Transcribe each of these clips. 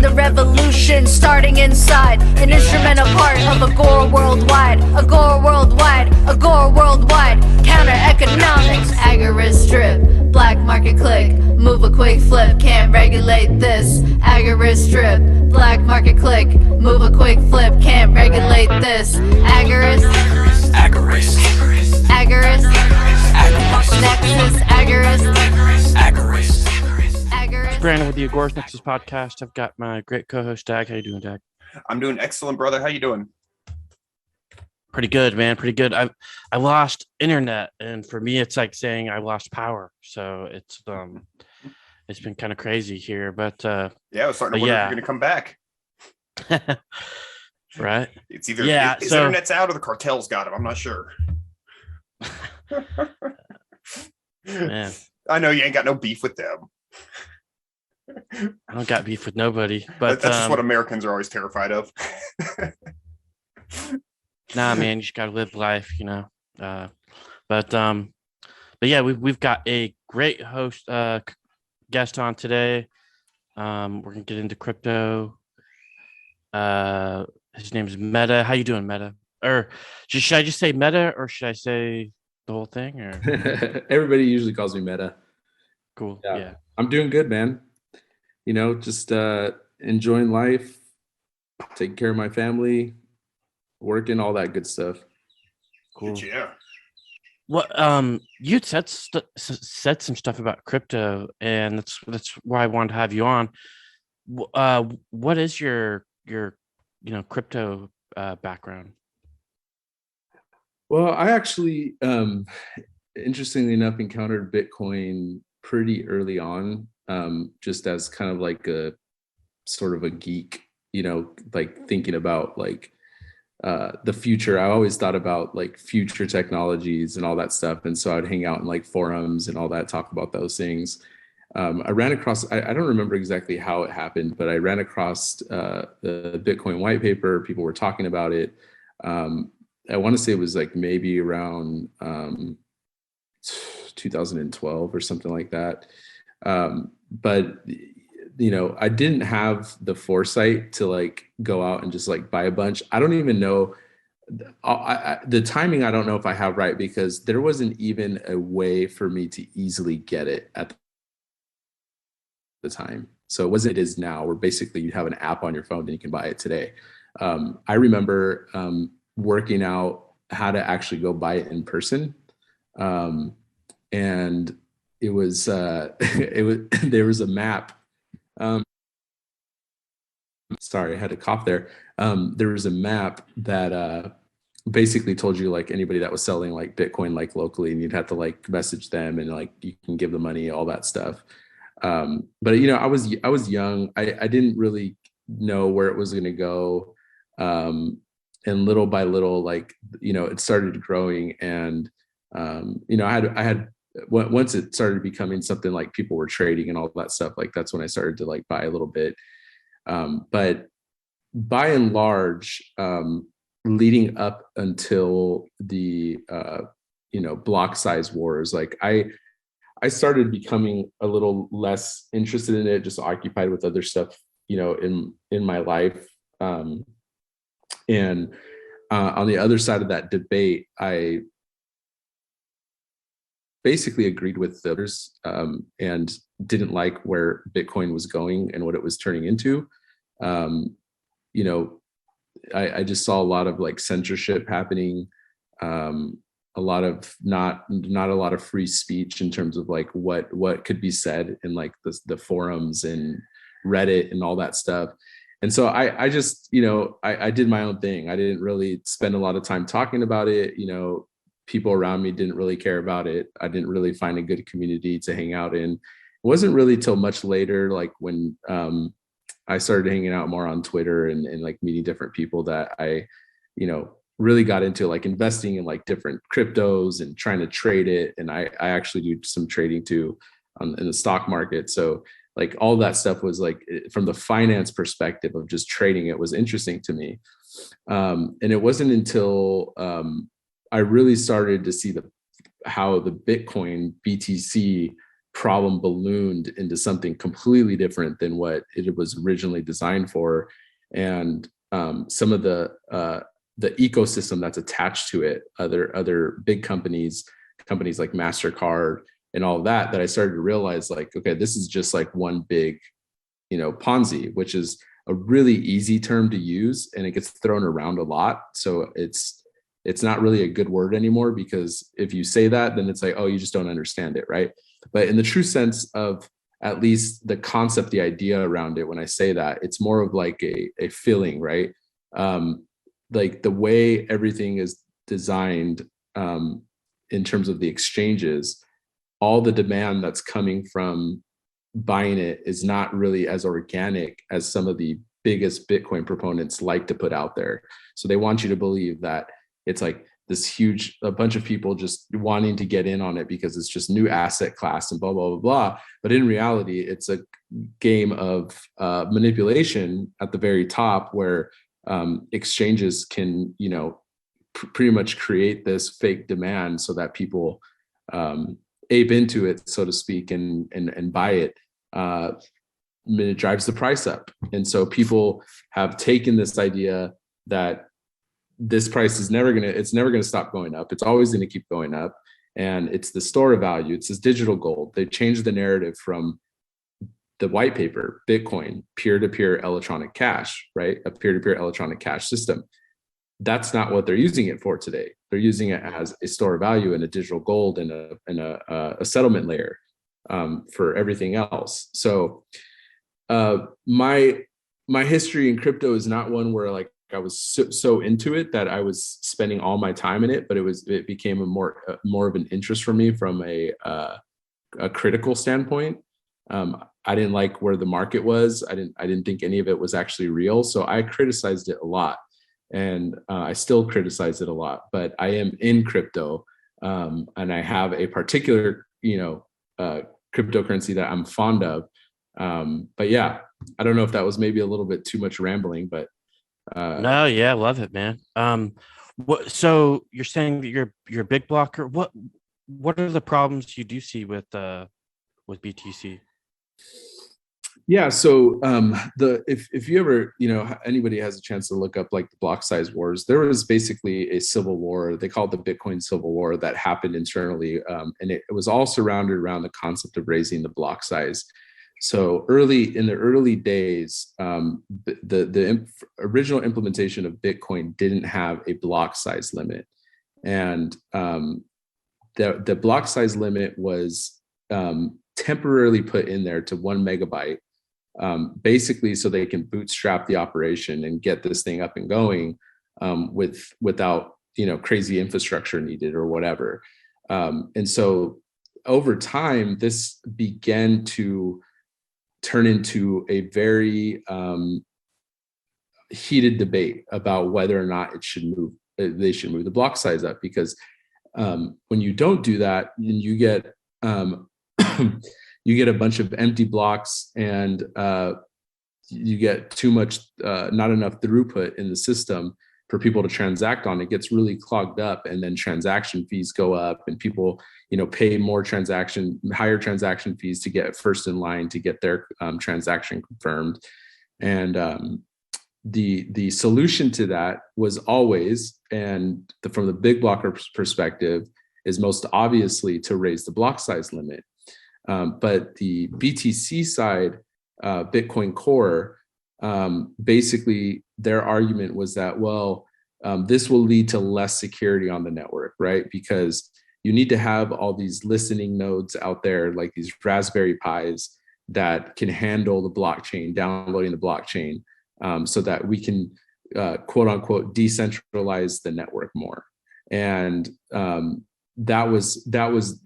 the revolution starting inside. An instrumental part of Agora worldwide. Agora worldwide. Agora worldwide. Counter economics. Agorist strip. Black market click. Move a quick flip. Can't regulate this. Agorist strip. Black market click. Move a quick flip. Can't regulate this. Agorist. Agorist. Agorist. Agorist. Nexus. Agorist. Agorist. Agorist. Brandon with the Agorist Nexus podcast. I've got my great co-host Dag. How you doing, Dag? I'm doing excellent, brother. How you doing? Pretty good, man. Pretty good. I lost internet, and for me, it's like saying I lost power. So it's been kind of crazy here. But Yeah, I was starting to wonder if you're going to come back. Right? It's either his internet's out or the cartel's got him. I'm not sure. Man, I know you ain't got no beef with them. I don't got beef with nobody, but that's just what Americans are always terrified of. Nah, man, you just gotta live life, you know. But yeah, we've got a great host guest on today. We're gonna get into crypto. His name is Meta. How you doing, Meta? Or should I just say Meta, or should I say the whole thing? Or everybody usually calls me Meta. Cool. Yeah. Yeah. I'm doing good, man. You know, just enjoying life, taking care of my family, working, all that good stuff. Cool. Yeah. What you said some stuff about crypto, and that's why I wanted to have you on. What is your crypto background? Well, I actually interestingly enough encountered Bitcoin pretty early on, just as kind of like a sort of a geek, you know, like thinking about like the future. I always thought about like future technologies and all that stuff. And so I'd hang out in like forums and all that, talk about those things. I ran across, I don't remember exactly how it happened, but I ran across the Bitcoin white paper. People were talking about it. I want to say it was like maybe around 2012 or something like that. But you know, I didn't have the foresight to like go out and just like buy a bunch. I don't even know the timing. I don't know if I have right, because there wasn't even a way for me to easily get it at the time. So it wasn't, it is now, where basically you have an app on your phone and you can buy it today. I remember working out how to actually go buy it in person. And it was, there was a map. Sorry, I had to cough there. There was a map that basically told you like anybody that was selling like Bitcoin like locally, and you'd have to like message them and like you can give the money, all that stuff. But you know, I was young. I didn't really know where it was going to go. And little by little, like, you know, it started growing, and you know, I had once it started becoming something like people were trading and all that stuff, like that's when I started to like buy a little bit. But by and large, leading up until the you know, block size wars, like I started becoming a little less interested in it, just occupied with other stuff, you know, in my life. And on the other side of that debate, I basically agreed with others and didn't like where Bitcoin was going and what it was turning into. You know, I just saw a lot of like censorship happening, a lot of not a lot of free speech in terms of like what could be said in like the forums and Reddit and all that stuff. And so I just, you know, I did my own thing. I didn't really spend a lot of time talking about it. You know, people around me didn't really care about it. I didn't really find a good community to hang out in. It wasn't really till much later, like when I started hanging out more on Twitter and like meeting different people, that I, you know, really got into like investing in like different cryptos and trying to trade it. And I actually do some trading too in the stock market. So like all that stuff was like, from the finance perspective of just trading, it was interesting to me. And it wasn't until I really started to see how the Bitcoin BTC problem ballooned into something completely different than what it was originally designed for. And some of the ecosystem that's attached to it, other big companies like MasterCard and all of that I started to realize, like, okay, this is just like one big, Ponzi, which is a really easy term to use, and it gets thrown around a lot. So it's not really a good word anymore, because if you say that, then it's like, oh, you just don't understand it, right? But in the true sense of at least the concept, the idea around it, when I say that, it's more of like a feeling, right? Like the way everything is designed in terms of the exchanges, all the demand that's coming from buying it is not really as organic as some of the biggest Bitcoin proponents like to put out there. So they want you to believe that it's like this a bunch of people just wanting to get in on it because it's just new asset class and blah, blah, blah, blah. But in reality, it's a game of manipulation at the very top, where exchanges can, pretty much create this fake demand so that people ape into it, so to speak, and buy it. It drives the price up. And so people have taken this idea that this price is never gonna stop going up. It's always gonna keep going up. And it's the store of value. It's this digital gold. They've changed the narrative from the white paper, Bitcoin, peer-to-peer electronic cash, right? A peer-to-peer electronic cash system. That's not what they're using it for today. They're using it as a store of value and a digital gold and a settlement layer for everything else. So my history in crypto is not one where like I was so into it that I was spending all my time in it, but it became more of an interest for me from a critical standpoint. I didn't like where the market was. I didn't think any of it was actually real. So I criticized it a lot, and I still criticize it a lot, but I am in crypto. And I have a particular, cryptocurrency that I'm fond of. But yeah, I don't know if that was maybe a little bit too much rambling, but no, yeah, love it, man. So you're saying that you're a big blocker. What are the problems you do see with BTC? Yeah, so if you ever, anybody has a chance to look up like the block size wars, there was basically a civil war. They called the Bitcoin Civil War that happened internally, and it was all surrounded around the concept of raising the block size. So in the early days, the original implementation of Bitcoin didn't have a block size limit, and the block size limit was temporarily put in there to 1 megabyte, basically so they can bootstrap the operation and get this thing up and going without crazy infrastructure needed or whatever. And so over time, this began to turn into a very heated debate about whether or not they should move the block size up, because when you don't do that, then you get a bunch of empty blocks, and you get too much, not enough throughput in the system for people to transact on. It gets really clogged up, and then transaction fees go up, and people, pay higher transaction fees to get first in line to get their transaction confirmed. And the solution to that was always, and from the big blocker perspective, is most obviously to raise the block size limit. But the BTC side, Bitcoin Core, basically their argument was that, this will lead to less security on the network, right? Because you need to have all these listening nodes out there, like these Raspberry Pis that can handle the blockchain, downloading the blockchain, so that we can, quote unquote, decentralize the network more. And that was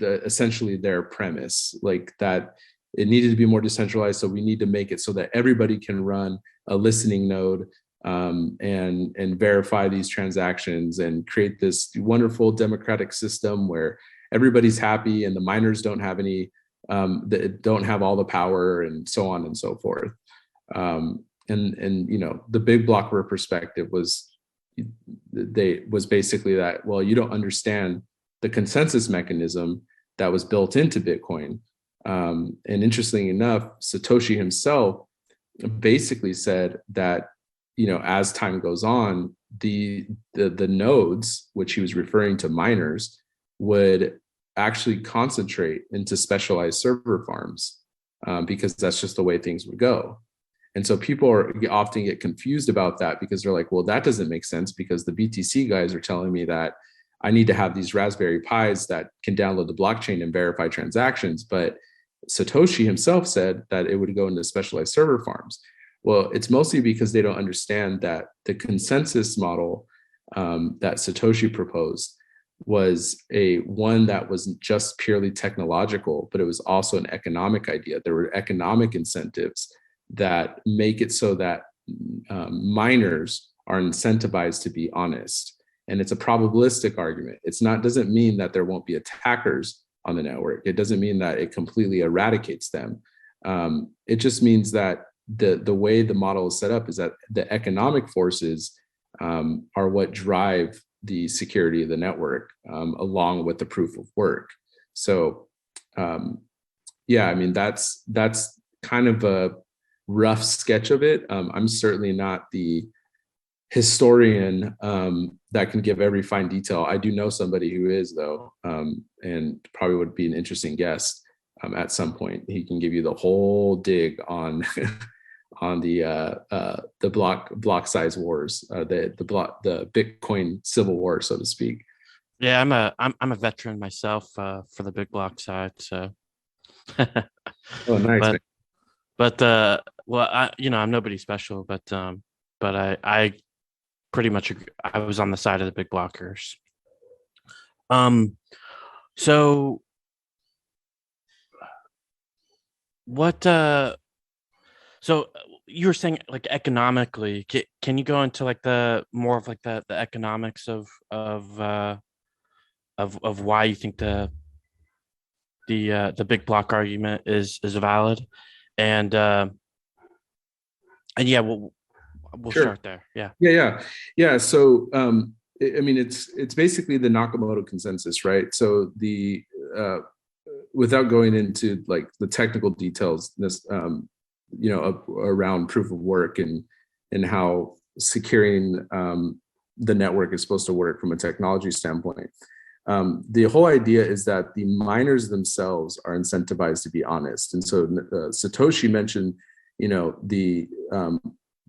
essentially their premise, like that it needed to be more decentralized. So we need to make it so that everybody can run a listening node and verify these transactions and create this wonderful democratic system where everybody's happy and the miners don't have don't have all the power, and so on and so forth. And the big blocker perspective was basically that, you don't understand the consensus mechanism that was built into Bitcoin. And interestingly enough, Satoshi himself basically said that, as time goes on, the nodes, which he was referring to miners, would actually concentrate into specialized server farms, because that's just the way things would go. And so people often get confused about that, because they're like, well, that doesn't make sense, because the BTC guys are telling me that I need to have these Raspberry Pis that can download the blockchain and verify transactions. But Satoshi himself said that it would go into specialized server farms. Well, it's mostly because they don't understand that the consensus model that Satoshi proposed was one that wasn't just purely technological, but it was also an economic idea. There were economic incentives that make it so that miners are incentivized to be honest. And it's a probabilistic argument. Doesn't mean that there won't be attackers on the network. It doesn't mean that it completely eradicates them. It just means that the way the model is set up is that the economic forces are what drive the security of the network, along with the proof of work. So yeah, I mean, that's kind of a rough sketch of it. I'm certainly not the historian that can give every fine detail. I do know somebody who is, though, and probably would be an interesting guest at some point. He can give you the whole dig on on the block size wars, the Bitcoin civil war, so to speak. Yeah, I'm a veteran myself for the big block side. So, oh, nice. But well, I'm nobody special, but I pretty much agree. I was on the side of the big blockers. So what? So you were saying, like, economically, can you go into like the more of like the economics of why you think the big block argument is valid, and yeah, we'll Sure. start there. Yeah. So I mean, it's basically the Nakamoto consensus, right? So the without going into like the technical details, this around proof of work and how securing the network is supposed to work from a technology standpoint. The whole idea is that the miners themselves are incentivized to be honest. And so Satoshi mentioned,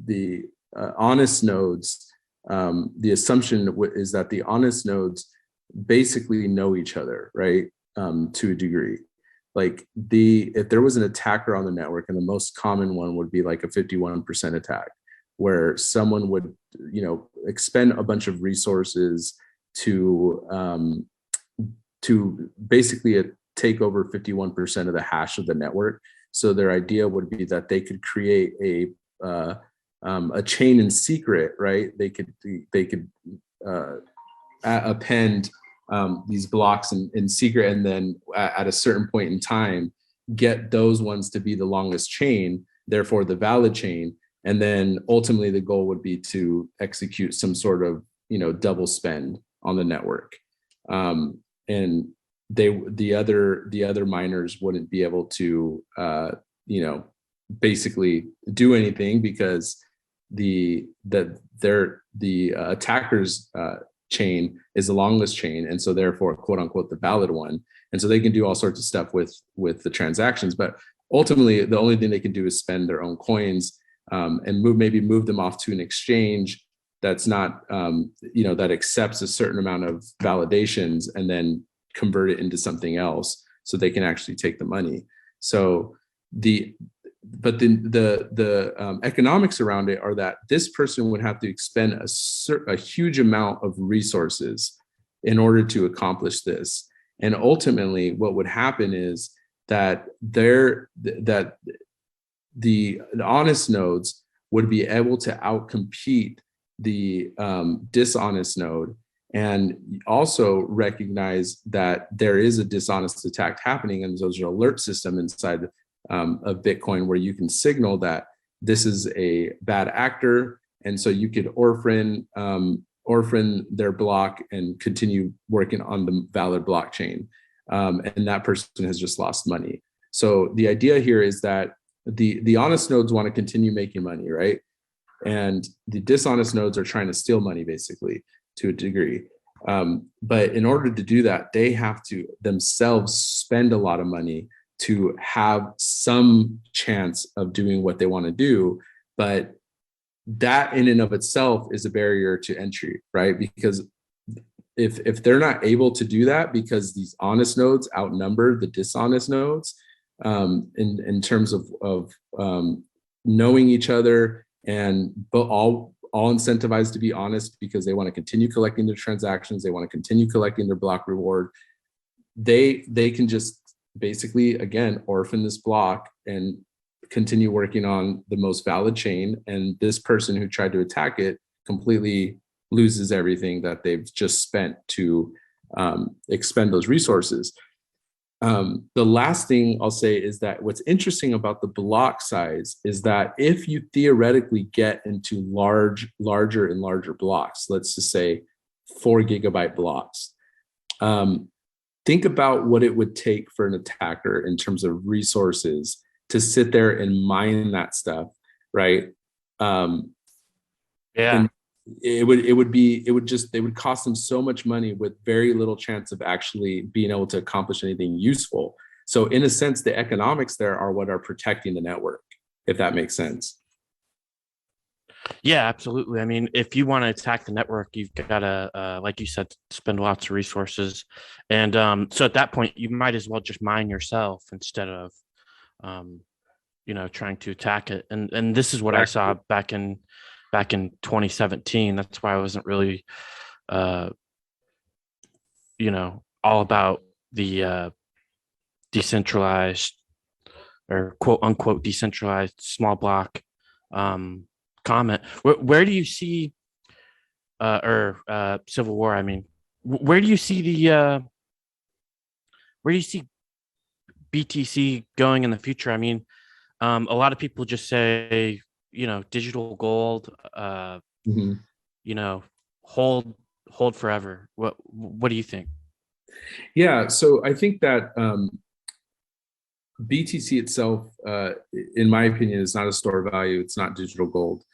the honest nodes. The assumption is that the honest nodes basically know each other, right? To a degree. Like if there was an attacker on the network, and the most common one would be like a 51% attack, where someone would, expend a bunch of resources to basically take over 51% of the hash of the network. So their idea would be that they could create a chain in secret, right? They could append these blocks in secret, and then at a certain point in time, get those ones to be the longest chain, therefore the valid chain. And then ultimately the goal would be to execute some sort of, double spend on the network. And the other miners wouldn't be able to, basically do anything, because the attacker's chain is the longest chain, and so therefore, quote unquote, the valid one. And so they can do all sorts of stuff with the transactions, but ultimately the only thing they can do is spend their own coins, and move them off to an exchange that's not that accepts a certain amount of validations, and then convert it into something else so they can actually take the money. So the economics around it are that this person would have to expend a huge amount of resources in order to accomplish this. And ultimately what would happen is that the honest nodes would be able to outcompete the dishonest node, and also recognize that there is a dishonest attack happening, and there's an alert system inside of Bitcoin where you can signal that this is a bad actor, and so you could orphan their block and continue working on the valid blockchain, and that person has just lost money. So the idea here is that the honest nodes want to continue making money, right? And the dishonest nodes are trying to steal money, basically, to a degree. But in order to do that, they have to themselves spend a lot of money to have some chance of doing what they want to do. But that in and of itself is a barrier to entry, right? Because if they're not able to do that because these honest nodes outnumber the dishonest nodes in terms of knowing each other, and but all incentivized to be honest because they want to continue collecting their transactions, they want to continue collecting their block reward, they can just basically, again, orphan this block and continue working on the most valid chain, and this person who tried to attack it completely loses everything that they've just spent to expend those resources. The last thing I'll say is that what's interesting about the block size is that if you theoretically get into larger and larger blocks, let's just say 4 gigabyte blocks, think about what it would take for an attacker in terms of resources to sit there and mine that stuff, right? Yeah. And they would cost them so much money with very little chance of actually being able to accomplish anything useful. So in a sense, the economics there are what are protecting the network, if that makes sense. Yeah, absolutely. I mean, if you want to attack the network, you've got to, like you said, spend lots of resources. And so at that point, you might as well just mine yourself instead of, trying to attack it. And this is what I saw back in 2017. That's why I wasn't really, all about the decentralized or quote unquote decentralized small block comment. Where do you see civil war? I mean, where do you see BTC going in the future? I mean, a lot of people just say, digital gold, hold forever. What do you think? Yeah, so I think that BTC itself, in my opinion, is not a store of value. It's not digital gold.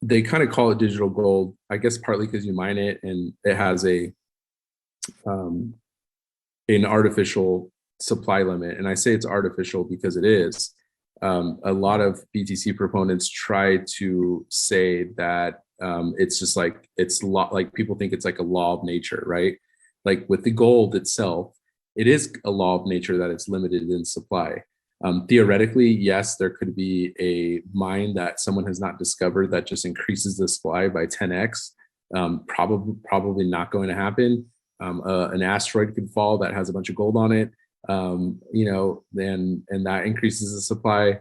They kind of call it digital gold, I guess partly because you mine it and it has an artificial supply limit. And I say it's artificial because it is. A lot of BTC proponents try to say that it's just like like people think it's like a law of nature, right? Like with the gold itself, it is a law of nature that it's limited in supply. Theoretically, yes, there could be a mine that someone has not discovered that just increases the supply by 10x. Probably not going to happen. An asteroid could fall that has a bunch of gold on it, and that increases the supply.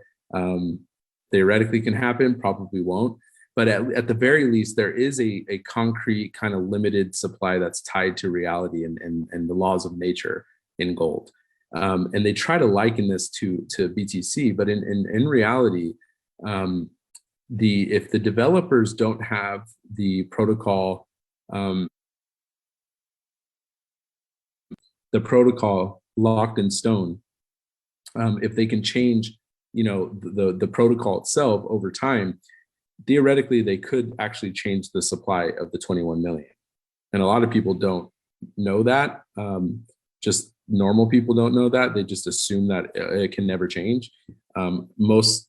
Theoretically can happen, probably won't. But at the very least, there is a concrete kind of limited supply that's tied to reality and the laws of nature in gold. And they try to liken this to BTC, but in reality, if the developers don't have the protocol, locked in stone, if they can change, the protocol itself over time, theoretically they could actually change the supply of the 21 million. And a lot of people don't know that. Just normal people don't know that. They just assume that it can never change. Most,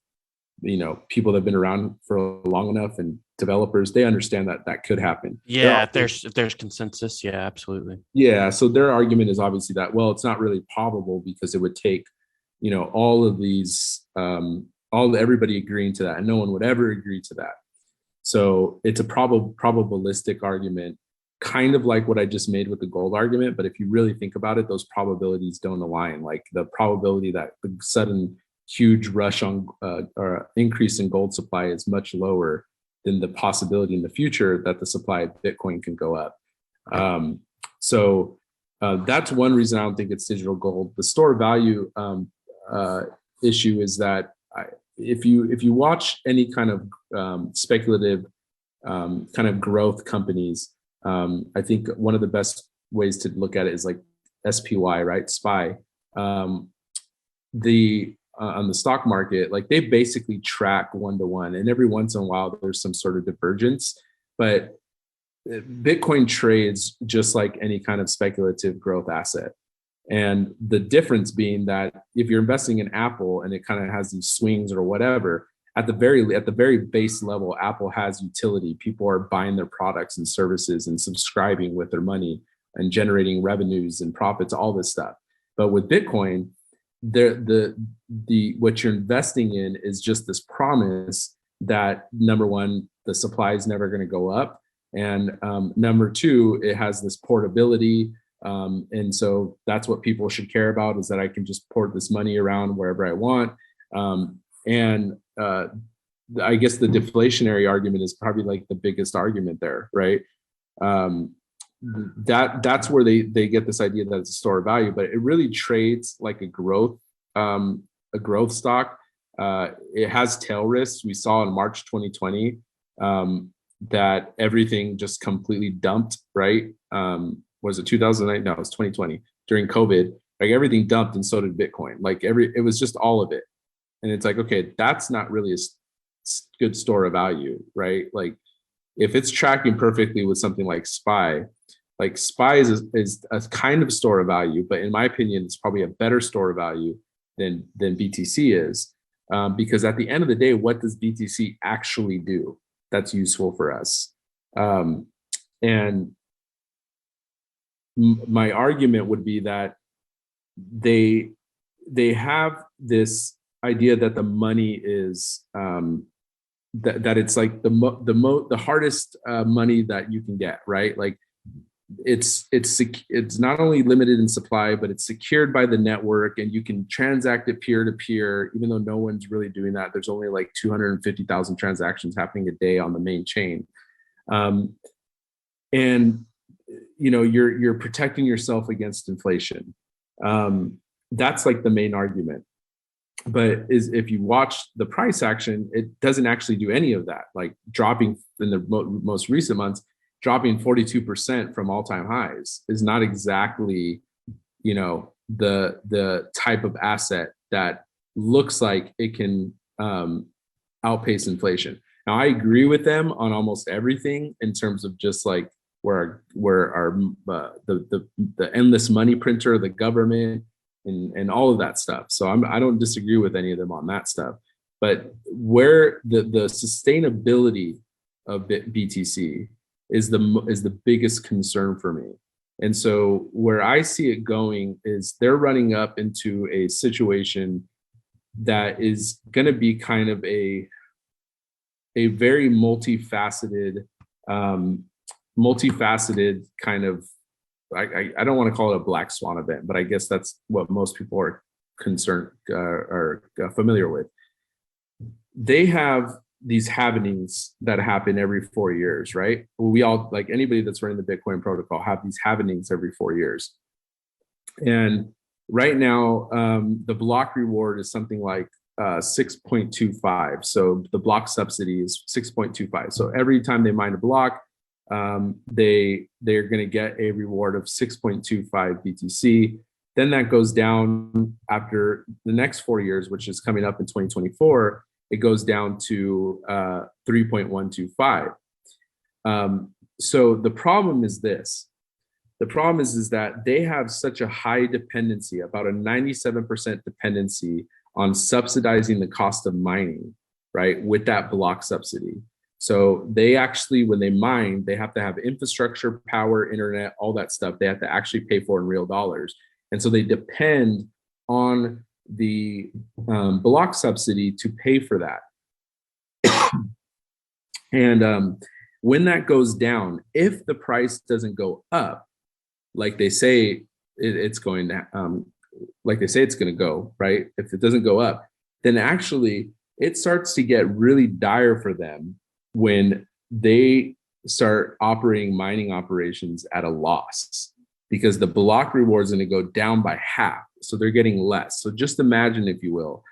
people that have been around for long enough and developers, they understand that that could happen. Yeah, if there's consensus, yeah, absolutely. Yeah, so their argument is obviously that, well, it's not really probable because it would take, all of these, everybody agreeing to that, and no one would ever agree to that. So it's a probabilistic argument, kind of like what I just made with the gold argument. But if you really think about it, those probabilities don't align. Like the probability that the sudden huge rush on or increase in gold supply is much lower than the possibility in the future that the supply of Bitcoin can go up. So that's one reason I don't think it's digital gold. The store value issue is that if you watch any kind of speculative kind of growth companies, I think one of the best ways to look at it is like SPY, right? SPY. the on the stock market, like they basically track 1-to-1, and every once in a while there's some sort of divergence, but Bitcoin trades just like any kind of speculative growth asset. And the difference being that if you're investing in Apple and it kind of has these swings or whatever, at the very base level, Apple has utility. People are buying their products and services and subscribing with their money and generating revenues and profits, all this stuff. But with Bitcoin, the what you're investing in is just this promise that, number one, the supply is never going to go up, and number two, it has this portability. And so that's what people should care about, is that I can just port this money around wherever I want. And I guess the deflationary argument is probably like the biggest argument there, right? That's where they get this idea that it's a store of value, but it really trades like a growth stock. It has tail risks. We saw in March 2020 that everything just completely dumped, right? Was it 2009? No, it was 2020 during COVID. Like everything dumped, and so did Bitcoin. Like it was just all of it. And it's like, okay, that's not really a good store of value, right? Like if it's tracking perfectly with something like SPY is a kind of store of value, but in my opinion, it's probably a better store of value than BTC is. Because at the end of the day, what does BTC actually do that's useful for us? And my argument would be that they have this idea that the money is that it's like the hardest money that you can get, right? Like it's not only limited in supply, but it's secured by the network, and you can transact it peer to peer, even though no one's really doing that. There's only like 250,000 transactions happening a day on the main chain, and you're protecting yourself against inflation. That's like the main argument. But if you watch the price action, it doesn't actually do any of that. Like dropping in the most recent months, dropping 42% from all-time highs is not exactly, the type of asset that looks like it can outpace inflation. Now, I agree with them on almost everything in terms of just like where our the endless money printer, the government, and all of that stuff. So I don't disagree with any of them on that stuff. But where the sustainability of BTC is the biggest concern for me. And so where I see it going is they're running up into a situation that is going to be kind of a very multifaceted kind of, I don't want to call it a black swan event, but I guess that's what most people are familiar with. They have these halvenings that happen every 4 years, right? We all, like anybody that's running the Bitcoin protocol, have these halvenings every 4 years. And right now, the block reward is something like 6.25. So the block subsidy is 6.25. So every time they mine a block, they're going to get a reward of 6.25 BTC. Then that goes down after the next 4 years, which is coming up in 2024. It goes down to 3.125. So the problem is this. The problem is that they have such a high dependency, about a 97% dependency on subsidizing the cost of mining, right, with that block subsidy. So they actually, when they mine, they have to have infrastructure, power, internet, all that stuff. They have to actually pay for in real dollars. And so they depend on the block subsidy to pay for that. And when that goes down, if the price doesn't go up, like they say it's going to, like they say it's going to go, right? If it doesn't go up, then actually it starts to get really dire for them when they start operating mining operations at a loss, because the block reward is going to go down by half. So they're getting less. So just imagine, if you will,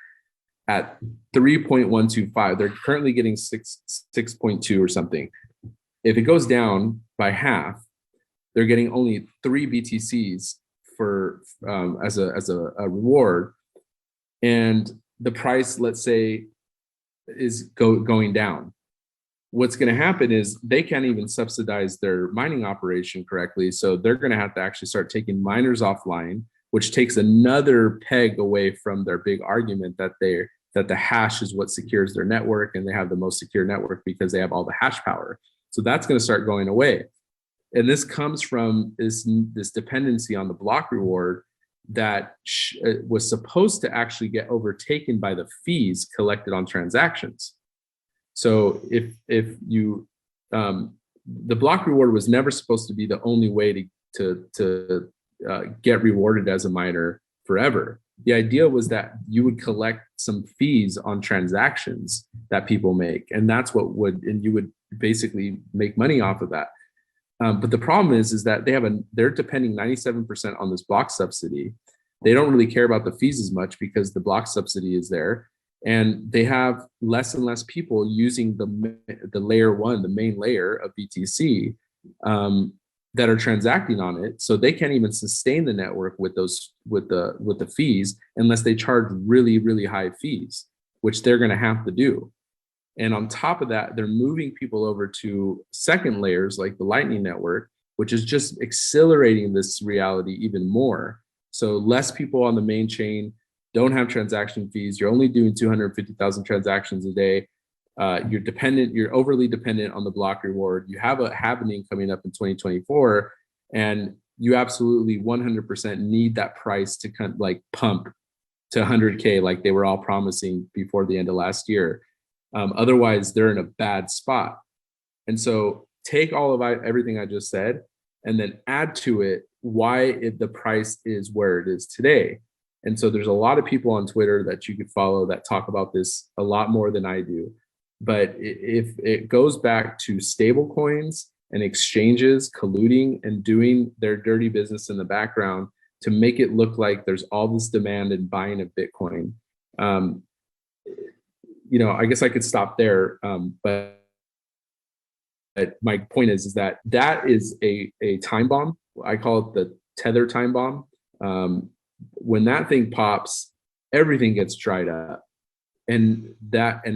at 3.125, they're currently getting 6.2 or something. If it goes down by half, they're getting only 3 BTCs for as a reward. and the price, let's say, is going down. What's going to happen is they can't even subsidize their mining operation correctly. So they're going to have to actually start taking miners offline, which takes another peg away from their big argument that the hash is what secures their network, and they have the most secure network because they have all the hash power. So that's going to start going away. And this comes from this dependency on the block reward that was supposed to actually get overtaken by the fees collected on transactions. So if you the block reward was never supposed to be the only way to get rewarded as a miner forever. The idea was that you would collect some fees on transactions that people make, and that's and you would basically make money off of that. But the problem is that they're depending 97% on this block subsidy. They don't really care about the fees as much because the block subsidy is there, and they have less and less people using the layer one, the main layer of BTC, that are transacting on it. So they can't even sustain the network with the fees unless they charge really, really high fees, which they're going to have to do. And on top of that, they're moving people over to second layers like the Lightning Network, which is just accelerating this reality even more. So less people on the main chain don't have transaction fees. You're only doing 250,000 transactions a day. You're overly dependent on the block reward. You have a halving coming up in 2024, and you absolutely 100% need that price to kind of like pump to 100K like they were all promising before the end of last year. Otherwise, they're in a bad spot. And so take all of everything I just said and then add to it why the price is where it is today. And so there's a lot of people on Twitter that you could follow that talk about this a lot more than I do. But if it goes back to stable coins and exchanges colluding and doing their dirty business in the background to make it look like there's all this demand and buying of Bitcoin, I guess I could stop there. But my point is that is a time bomb. I call it the Tether time bomb. When that thing pops, everything gets dried up. And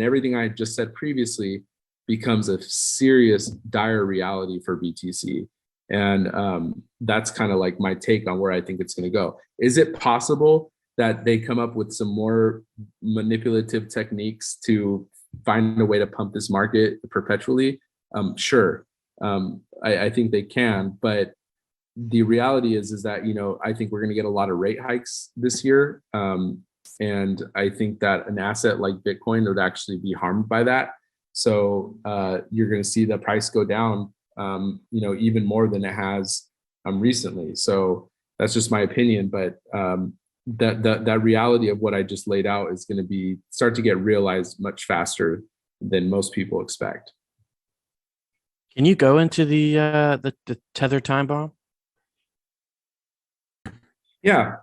everything I just said previously becomes a serious, dire reality for BTC. And that's kind of like my take on where I think it's going to go. Is it possible that they come up with some more manipulative techniques to find a way to pump this market perpetually? Sure. I think they can, but the reality is that, I think we're going to get a lot of rate hikes this year. And I think that an asset like Bitcoin would actually be harmed by that. So you're going to see the price go down, even more than it has recently. So that's just my opinion. But that reality of what I just laid out is going to start to get realized much faster than most people expect. Can you go into the Tether time bomb? Yeah,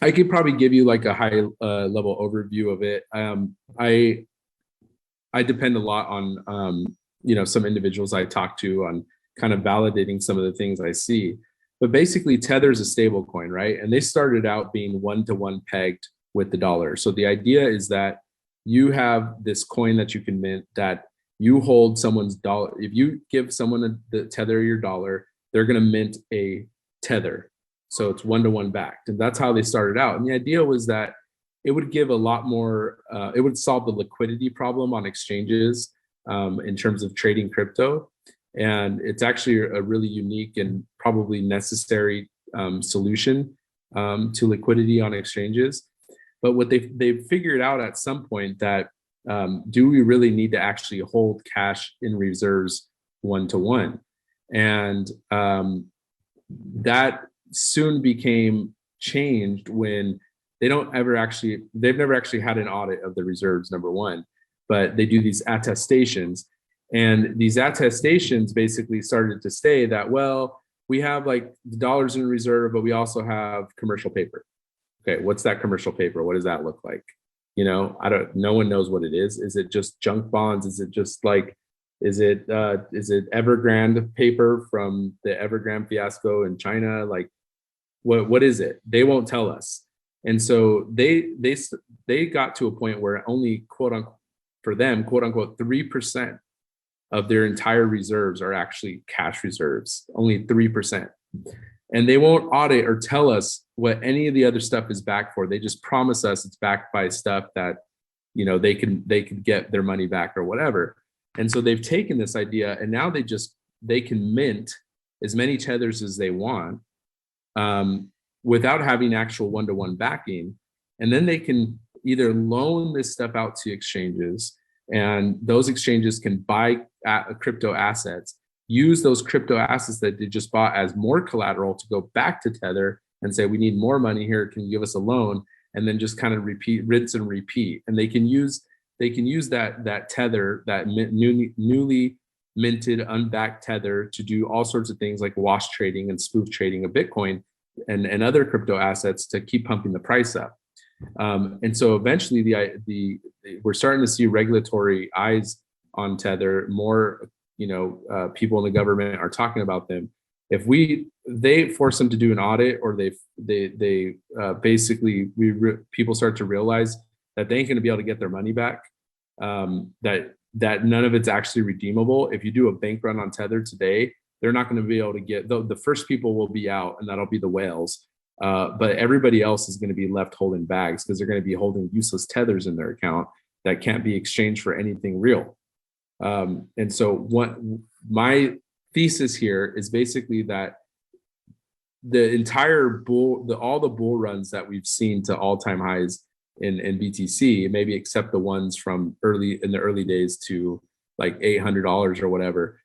I could probably give you like a high level overview of it. I depend a lot on some individuals I talk to on kind of validating some of the things I see. But basically, Tether is a stable coin, right? And they started out being one-to-one pegged with the dollar. So the idea is that you have this coin that you can mint that you hold someone's dollar. If you give someone the Tether your dollar, they're going to mint a Tether. So it's one-to-one backed. And that's how they started out. And the idea was that it would give a lot more, it would solve the liquidity problem on exchanges in terms of trading crypto. And it's actually a really unique and probably necessary solution to liquidity on exchanges. But what they figured out at some point that do we really need to actually hold cash in reserves one-to-one? And that soon became changed when they've never actually had an audit of the reserves, number one, but they do these attestations. And these attestations basically started to say that, well, we have like the dollars in reserve, but we also have commercial paper. Okay, what's that commercial paper? What does that look like? No one knows what it is. Is it just junk bonds? Is it just like, is it Evergrande paper from the Evergrande fiasco in China? Like, what is it? They won't tell us. And so they got to a point where only quote unquote, for them, quote unquote, 3% of their entire reserves are actually cash reserves, only 3%. And they won't audit or tell us what any of the other stuff is backed for. They just promise us it's backed by stuff that, you know, they can get their money back or whatever. And so they've taken this idea and now they can mint as many tethers as they want without having actual one-to-one backing. And then they can either loan this stuff out to exchanges, and those exchanges can buy crypto assets, use those crypto assets that they just bought as more collateral to go back to Tether and say, we need more money here, can you give us a loan? And then just kind of rinse and repeat. And they can use that Tether, that newly minted unbacked Tether, to do all sorts of things like wash trading and spoof trading of Bitcoin and other crypto assets to keep pumping the price up. And so eventually we're starting to see regulatory eyes on Tether. More, people in the government are talking about them. If they force them to do an audit, or people start to realize that they ain't going to be able to get their money back, that none of it's actually redeemable. If you do a bank run on Tether today, they're not going to be able to get, the first people will be out, and that'll be the whales. But everybody else is going to be left holding bags, because they're going to be holding useless tethers in their account that can't be exchanged for anything real. And so what my thesis here is basically that the entire all the bull runs that we've seen to all-time highs in BTC, maybe except the ones from in the early days to like $800 or whatever,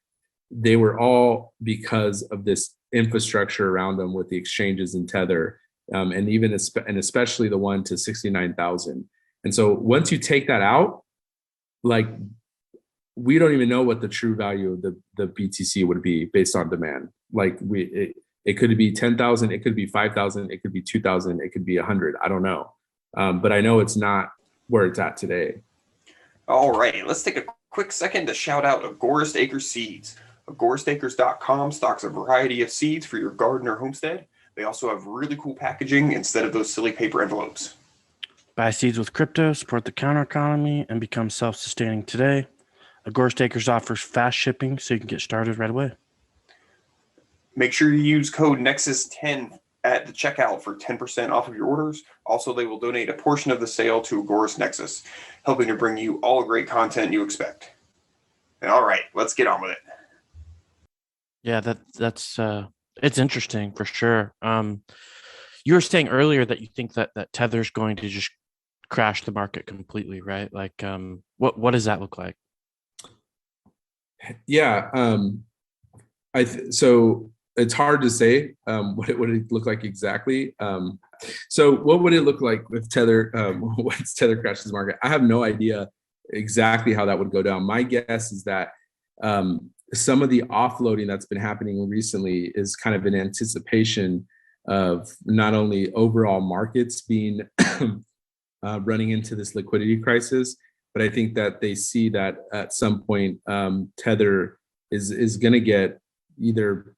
they were all because of this infrastructure around them with the exchanges and Tether, and especially the one to 69,000. And so once you take that out, like, we don't even know what the true value of the BTC would be based on demand. Like it could be 10,000, it could be 5,000, it could be 2,000, it could be 100. I don't know. But I know it's not where it's at today. All right, let's take a quick second to shout out Agorist Acres Seeds. AgoristAcres.com stocks a variety of seeds for your garden or homestead. They also have really cool packaging instead of those silly paper envelopes. Buy seeds with crypto, support the counter economy, and become self-sustaining today. Agorist Acres offers fast shipping, so you can get started right away. Make sure you use code Nexus10 at the checkout for 10% off of your orders. Also, they will donate a portion of the sale to Agorist Nexus, helping to bring you all the great content you expect. And all right, let's get on with it. Yeah, that's it's interesting for sure. You were saying earlier that you think that Tether's going to just crash the market completely, right? Like, what does that look like? Yeah, so it's hard to say what it would look like exactly. So what would it look like with Tether? Once Tether crashes the market, I have no idea exactly how that would go down. My guess is that some of the offloading that's been happening recently is kind of in anticipation of not only overall markets being running into this liquidity crisis, but I think that they see that at some point Tether is going to get either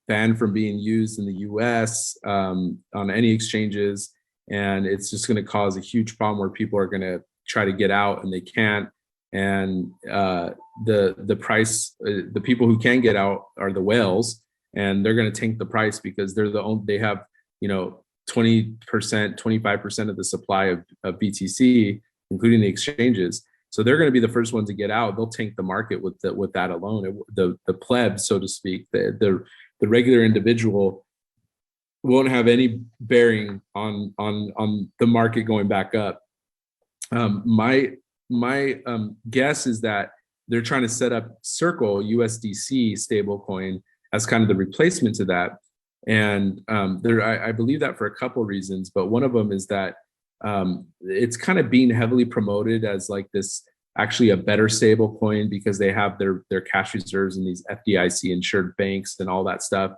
banned from being used in the US on any exchanges, and it's just going to cause a huge problem where people are going to try to get out and they can't. And the price, the people who can get out are the whales, and they're going to tank the price because they have 20%, 25% of the supply of BTC, including the exchanges. So they're going to be the first ones to get out. They'll tank the market with that alone. The pleb, so to speak, the regular individual won't have any bearing on the market going back up. My guess is that they're trying to set up Circle USDC stablecoin as kind of the replacement to that. And I believe that for a couple of reasons, but one of them is that it's kind of being heavily promoted as like this actually a better stable coin because they have their cash reserves in these FDIC insured banks and all that stuff.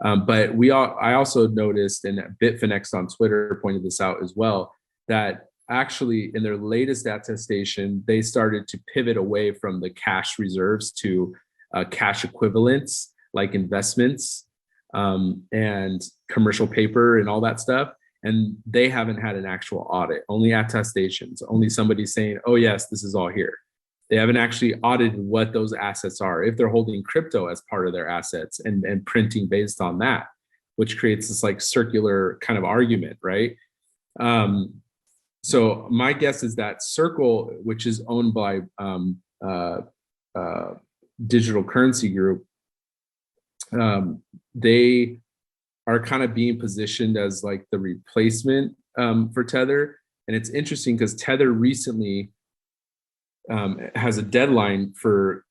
But I also noticed, and Bitfinex on Twitter pointed this out as well, that actually in their latest attestation, they started to pivot away from the cash reserves to cash equivalents like investments and commercial paper and all that stuff. and they haven't had an actual audit, only attestations, only somebody saying, oh yes, this is all here. They haven't actually audited what those assets are, if they're holding crypto as part of their assets and printing based on that, which creates this like circular kind of argument, right? So my guess is that Circle, which is owned by Digital Currency Group, they are kind of being positioned as like the replacement for Tether. And it's interesting because Tether recently has a deadline for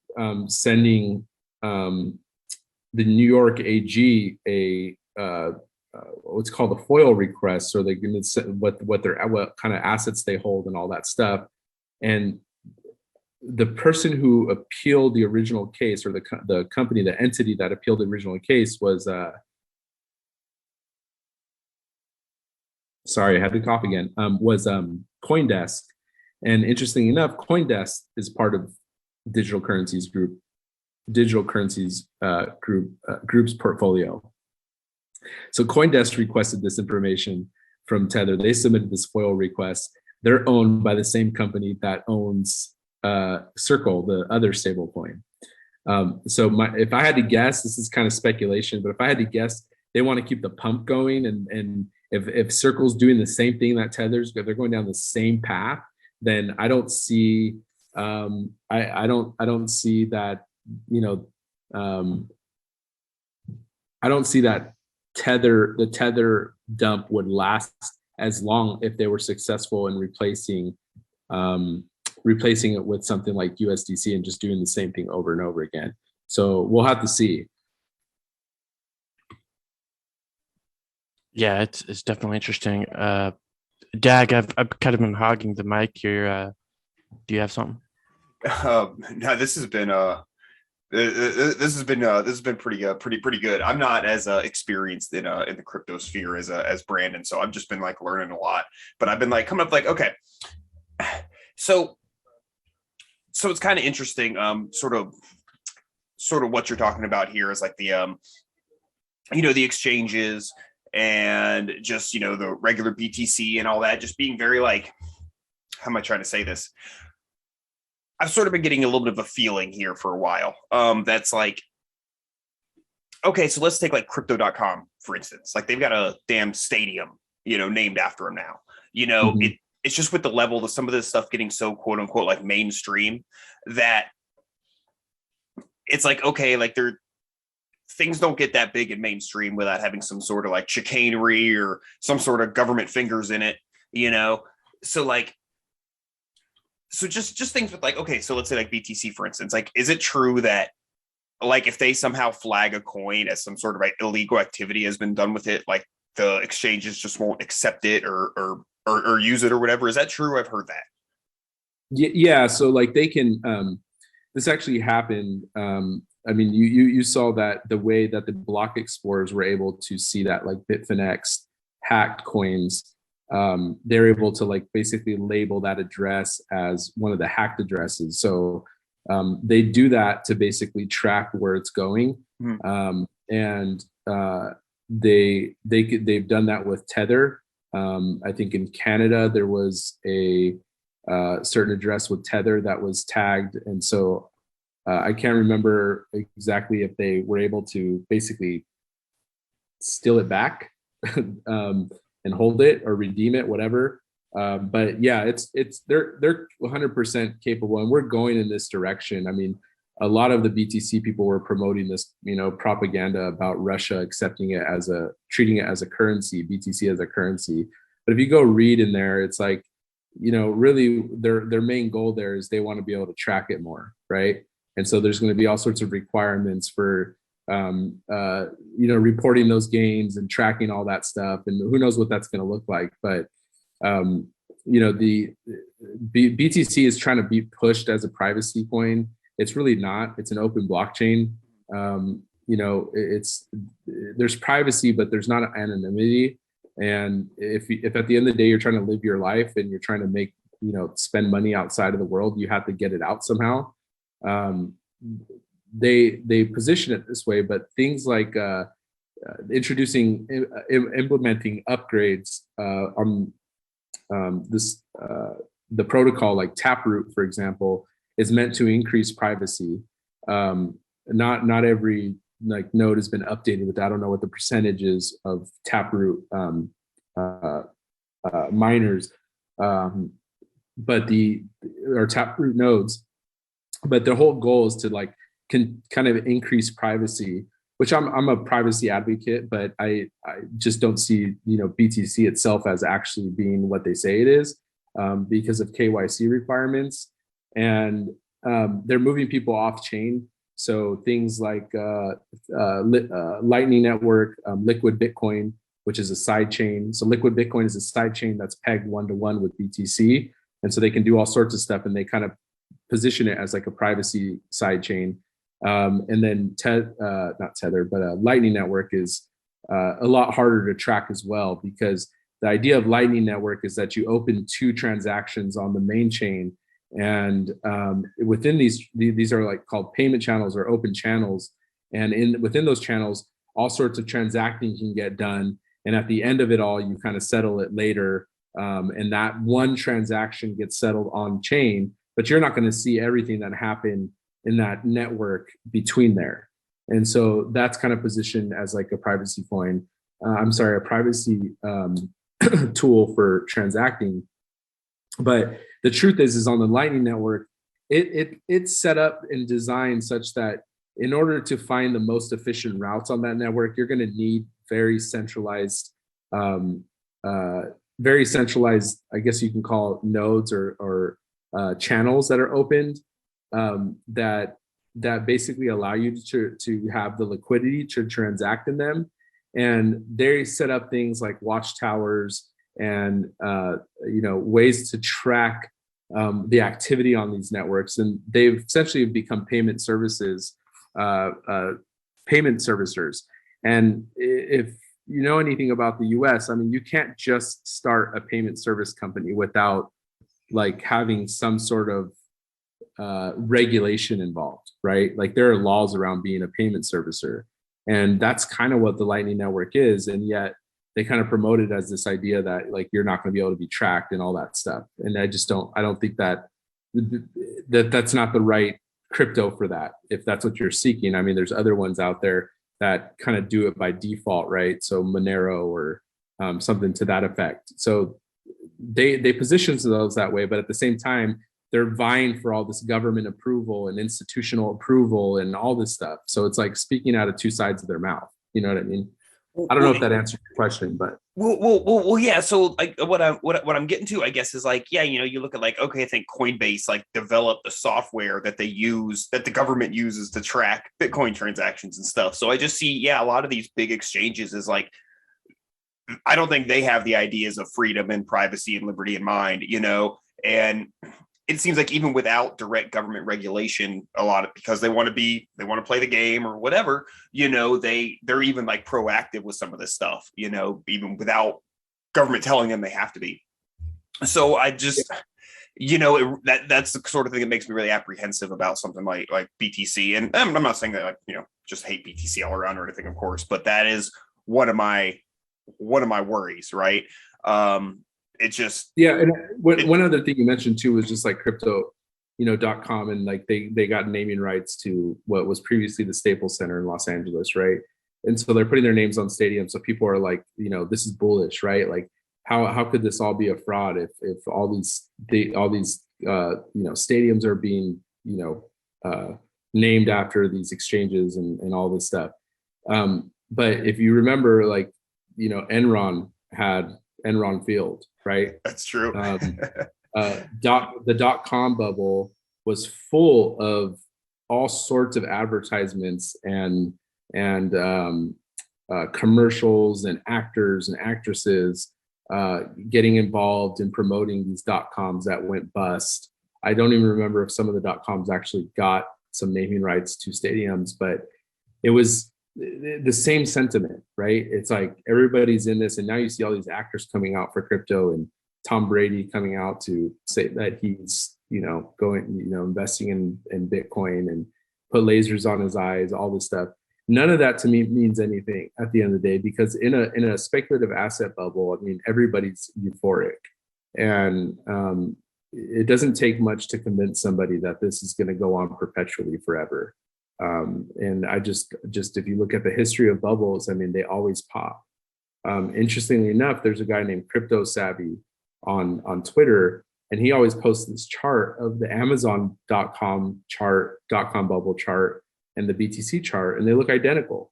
sending the New York AG a what's called a FOIL request, so they're going to what kind of assets they hold and all that stuff. And the person who appealed the original case, or the company, the entity that appealed the original case was sorry, I had to cough again. Was CoinDesk. And interestingly enough, CoinDesk is part of Digital Currencies group's portfolio. So CoinDesk requested this information from Tether. They submitted this FOIL request. They're owned by the same company that owns Circle, the other stablecoin. So if I had to guess, this is kind of speculation, but if I had to guess, they want to keep the pump going, and if Circle's doing the same thing that Tether's, if they're going down the same path, then I don't see I don't see that, you know, I don't see that the Tether dump would last as long if they were successful in replacing it with something like USDC and just doing the same thing over and over again. So we'll have to see. Yeah, it's definitely interesting. Dag, I've kind of been hogging the mic here. Do you have something? No, this has been pretty good. I'm not as experienced in the crypto sphere as Brandon, so I've just been like learning a lot. But I've been like coming up like, okay, so it's kind of interesting. Sort of what you're talking about here is like the the exchanges and just the regular BTC and all that, just being very like, how am I trying to say this? I've sort of been getting a little bit of a feeling here for a while. That's like, okay, so let's take like crypto.com, for instance. Like they've got a damn stadium, named after them now. Mm-hmm. It's just with the level of some of this stuff getting so quote unquote like mainstream that it's like, okay, like things don't get that big and mainstream without having some sort of like chicanery or some sort of government fingers in it, So just things with like, okay, so let's say like BTC, for instance, like, is it true that like if they somehow flag a coin as some sort of like illegal activity has been done with it, like the exchanges just won't accept it or use it or whatever? Is that true? I've heard that. Yeah. So like they can, this actually happened. I mean, you saw that the way that the block explorers were able to see that like Bitfinex hacked coins, they're able to like basically label that address as one of the hacked addresses. So they do that to basically track where it's going. And they've done that with Tether. I think in Canada there was a certain address with Tether that was tagged, and so I can't remember exactly if they were able to basically steal it back and hold it or redeem it, whatever. But yeah, they're 100% capable, and we're going in this direction. I mean, a lot of the BTC people were promoting this, propaganda about Russia treating it as a currency, BTC as a currency. But if you go read in there, it's like, really their main goal there is they want to be able to track it more, right? And so there's going to be all sorts of requirements for, reporting those gains and tracking all that stuff. And who knows what that's going to look like. But, the BTC is trying to be pushed as a privacy coin. It's really not. It's an open blockchain. There's privacy, but there's not anonymity. And if at the end of the day, you're trying to live your life and you're trying to make, spend money outside of the world, you have to get it out somehow. They position it this way, but things like implementing upgrades on the protocol, like Taproot, for example, is meant to increase privacy. Not every like node has been updated with, I don't know what the percentage is of Taproot miners, but or Taproot nodes, but their whole goal is to like kind of increase privacy, which I'm a privacy advocate, but I just don't see, BTC itself as actually being what they say it is, because of KYC requirements, and they're moving people off chain. So things like Lightning Network, Liquid Bitcoin, which is a side chain. So Liquid Bitcoin is a side chain that's pegged 1-to-1 with BTC, and so they can do all sorts of stuff, and they kind of position it as like a privacy side chain. And then not Tether, but Lightning Network is a lot harder to track as well, because the idea of Lightning Network is that you open 2 transactions on the main chain, and within these are like called payment channels or open channels, and within those channels, all sorts of transacting can get done, and at the end of it all, you kind of settle it later, and that one transaction gets settled on chain, but you're not going to see everything that happened in that network between there. And so that's kind of positioned as like a privacy coin. A privacy tool for transacting. But the truth is on the Lightning Network, it's set up and designed such that in order to find the most efficient routes on that network, you're going to need very centralized, I guess you can call it nodes or channels that are opened, that basically allow you to have the liquidity to transact in them. And they set up things like watchtowers and ways to track the activity on these networks, and they've essentially become payment services, payment servicers. And if you know anything about the US, I mean, you can't just start a payment service company without like having some sort of regulation involved, right? Like there are laws around being a payment servicer, and that's kind of what the Lightning Network is. And yet they kind of promote it as this idea that like you're not going to be able to be tracked and all that stuff. And I don't think that's not the right crypto for that, if that's what you're seeking. I mean, there's other ones out there that kind of do it by default, right? So Monero or something to that effect. So they position themselves that way, but at the same time, they're vying for all this government approval and institutional approval and all this stuff. So it's like speaking out of 2 sides of their mouth. You know what I mean? I don't know if that answered your question, but yeah. So like what I'm getting to, I guess, is like, yeah, you look at like, okay, I think Coinbase like developed the software that they use, that the government uses to track Bitcoin transactions and stuff. So I just see, yeah, a lot of these big exchanges is like, I don't think they have the ideas of freedom and privacy and liberty in mind, and it seems like even without direct government regulation, a lot of, because they want to play the game or whatever, they're even like proactive with some of this stuff, even without government telling them they have to be. So I just, that's the sort of thing that makes me really apprehensive about something like BTC. And I'm not saying that just hate BTC all around or anything, of course, but that is one of my worries, right? It just, yeah. And one other thing you mentioned too was just like crypto, .com, and like they got naming rights to what was previously the Staples Center in Los Angeles, right? And so they're putting their names on stadiums. So people are like, this is bullish, right? Like how could this all be a fraud if all these stadiums are being named after these exchanges and all this stuff. But if you remember, like Enron had Enron Field, right? That's true. The .com bubble was full of all sorts of advertisements and commercials and actors and actresses getting involved in promoting these .coms that went bust. I don't even remember if some of the .coms actually got some naming rights to stadiums, but it was the same sentiment, right? It's like everybody's in this, and now you see all these actors coming out for crypto, and Tom Brady coming out to say that he's going investing in Bitcoin and put lasers on his eyes, all this stuff. None of that to me means anything at the end of the day, because in a speculative asset bubble, I mean, everybody's euphoric, and it doesn't take much to convince somebody that this is going to go on perpetually forever. And I just if you look at the history of bubbles, I mean, they always pop. Interestingly enough, there's a guy named Crypto Savvy on Twitter, and he always posts this chart of the Amazon.com chart, .com bubble chart, and the BTC chart, and they look identical.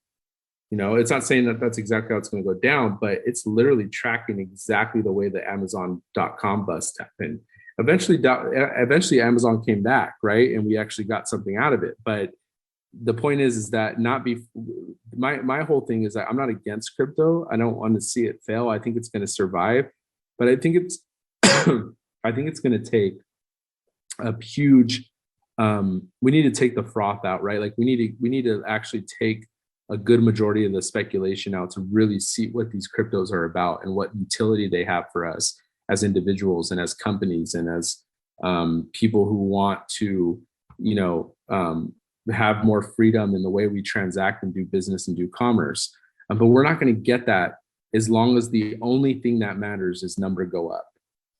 You know, it's not saying that that's exactly how it's going to go down, but it's literally tracking exactly the way the Amazon.com bust happened. Eventually Amazon came back, right? And we actually got something out of it. But the point is that my whole thing is that I'm not against crypto. I don't want to see it fail. I think it's going to survive, but I think it's I think it's going to take a huge we need to take the froth out, right? Like we need to actually take a good majority of the speculation out to really see what these cryptos are about and what utility they have for us as individuals and as companies and as people who want to, you know, have more freedom in the way we transact and do business and do commerce. But we're not going to get that as long as the only thing that matters is number go up.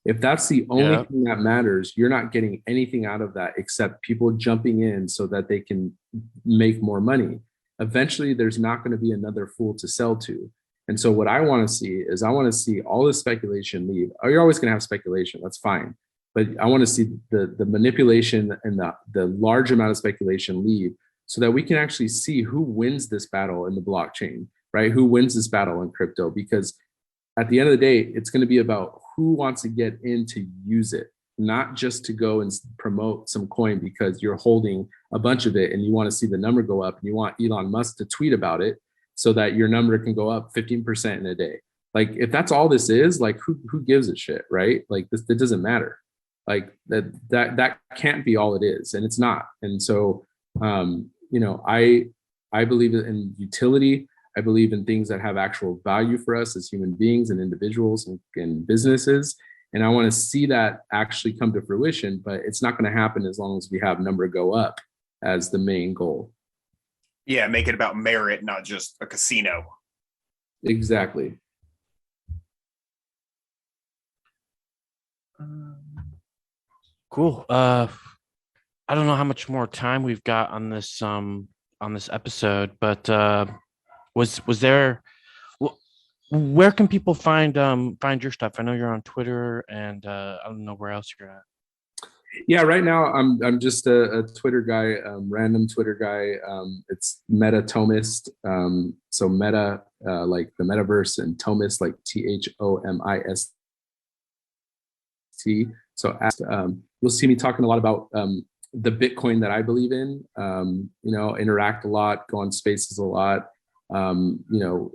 If that's the only thing that matters, you're not getting anything out of that except people jumping in so that they can make more money. Eventually, there's not going to be another fool to sell to. And so what I want to see is I want to see all the speculation leave. Oh, you're always going to have speculation. That's fine. But I want to see the manipulation and the large amount of speculation leave so that we can actually see who wins this battle in the blockchain, right? Who wins this battle in crypto? Because at the end of the day, it's going to be about who wants to get in to use it, not just to go and promote some coin because you're holding a bunch of it and you want to see the number go up and you want Elon Musk to tweet about it so that your number can go up 15% in a day. Like if that's all this is, like who gives a shit, right? Like this, it doesn't matter. Like that can't be all it is, and it's not. And so, you know, I believe in utility. I believe in things that have actual value for us as human beings and individuals and businesses. And I want to see that actually come to fruition, but it's not going to happen as long as we have number go up as the main goal. Yeah, make it about merit, not just a casino. Exactly. Cool. I don't know how much more time we've got on this episode, but was there? Where can people find your stuff? I know you're on Twitter, and I don't know where else you're at. Yeah, right now I'm just a Twitter guy, random Twitter guy. It's Meta Thomist. So Meta, like the metaverse, and Thomist, like THOMIST. So you'll see me talking a lot about the Bitcoin that I believe in. You know, interact a lot, go on spaces a lot. You know,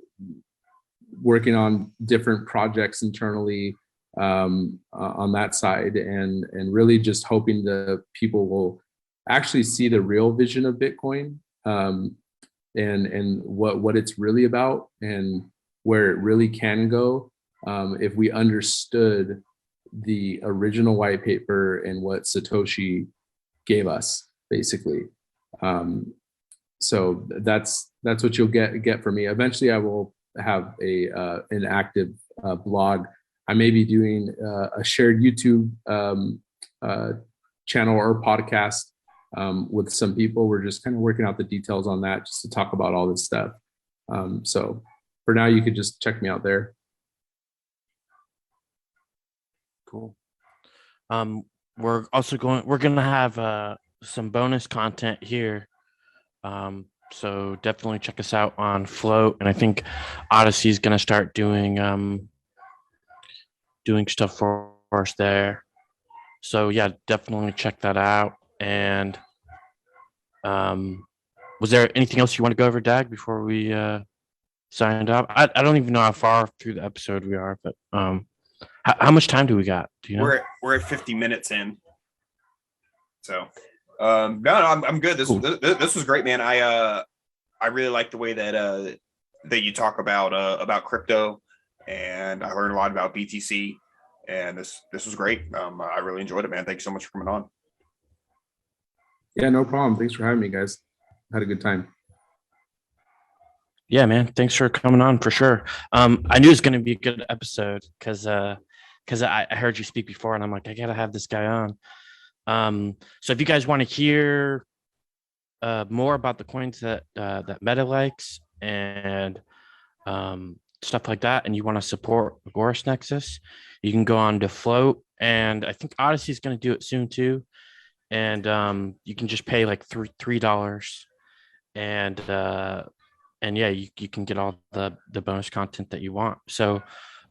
working on different projects internally on that side, and really just hoping that people will actually see the real vision of Bitcoin, and what it's really about and where it really can go if we understood the original white paper and what Satoshi gave us, basically. So that's what you'll get from me. Eventually, I will have an active blog. I may be doing a shared YouTube channel or podcast with some people. We're just kind of working out the details on that, just to talk about all this stuff. So for now, you could just check me out there. Cool. We're gonna have some bonus content here. So definitely check us out on Float, and I think Odyssey is gonna start doing stuff for us there. So yeah, definitely check that out. And was there anything else you want to go over, Dag, before we signed up? I don't even know how far through the episode we are, but how much time do we got? Do you know? We're at 50 minutes in. So no, I'm good. This was great, man. I really like the way that you talk about crypto, and I learned a lot about BTC, and this was great. I really enjoyed it, man. Thank you so much for coming on. Yeah, no problem. Thanks for having me, guys. Had a good time. Yeah, man. Thanks for coming on for sure. I knew it was going to be a good episode because I heard you speak before, and I'm like, I gotta have this guy on. So if you guys want to hear more about the coins that Meta likes and stuff like that, and you want to support Agorist Nexus, you can go on to Float, and I think Odyssey is going to do it soon too. And you can just pay like $3, and yeah, you can get all the bonus content that you want. So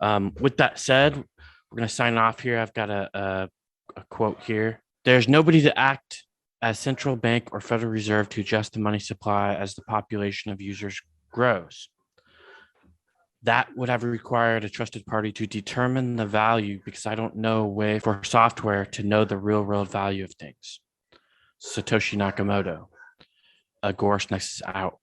with that said, we're gonna sign off here. I've got a quote here. There's nobody to act as central bank or Federal Reserve to adjust the money supply as the population of users grows. That would have required a trusted party to determine the value, because I don't know a way for software to know the real world value of things. Satoshi Nakamoto. Agorist Nexus out.